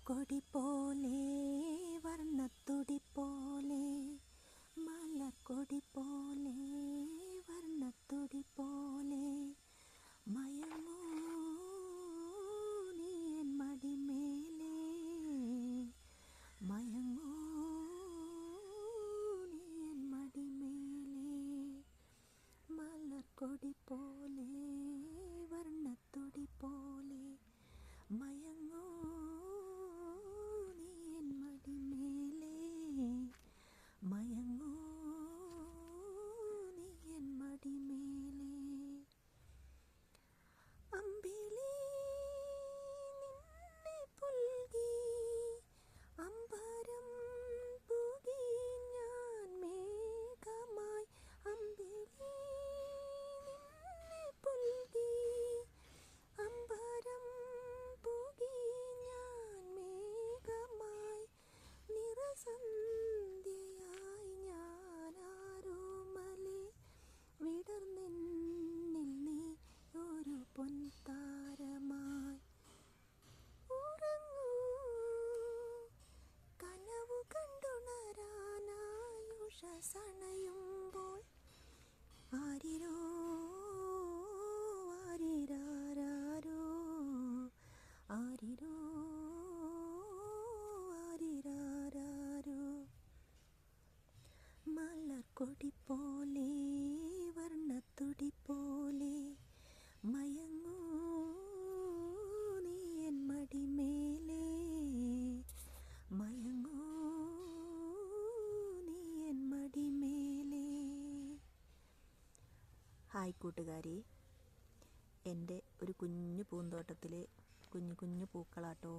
മലർക്കൊടി പോലെ വർണ്ണത്തുടി പോലെ മലർക്കൊടി പോലെ വർണ്ണത്തുടി പോലെ മയങ്ങൂ നീ എൻ മടിമേലേ മയങ്ങൂ നീ എൻ മടിമേലേ മലർക്കൊടി പോലെ വർണ്ണത്തുടി പോലെ മയങ്ങൂ നീ എൻ മടിമേലേ മയങ്ങൂ നീ എൻ മടിമേലേ അമ്പിളി നിന്നെ പുൽകി അമ്പരം പുകി ഞാൻ മേഘമായി അമ്പിളി നിന്നെ പുൽകി അമ്പരം പുകി ഞാൻ മേഘമായി നിറസന്ധ്യയായി ഞാൻ ആരോമലേ വിടർന്നെന്നിൽ നീ ഒരു പൊൻതാരമായി ഉറങ്ങൂ കനവു കണ്ടുണരാനായി ഉഷസണയുമ്പോൾ ആരിരോ ആരിരാരോ ആരിരോ ആരിരാരോ മലർക്കൊടി പോലെ വർണ്ണത്തുടി പോലെ മയങ്ങൂ നീ എൻ മടിമേലേ മയങ്ങൂ നീ എൻ മടിമേലേ. ഹായ് കൂട്ടുകാരി, എൻ്റെ ഒരു കുഞ്ഞു പൂന്തോട്ടത്തിൽ കുഞ്ഞു കുഞ്ഞു പൂക്കളാട്ടോ.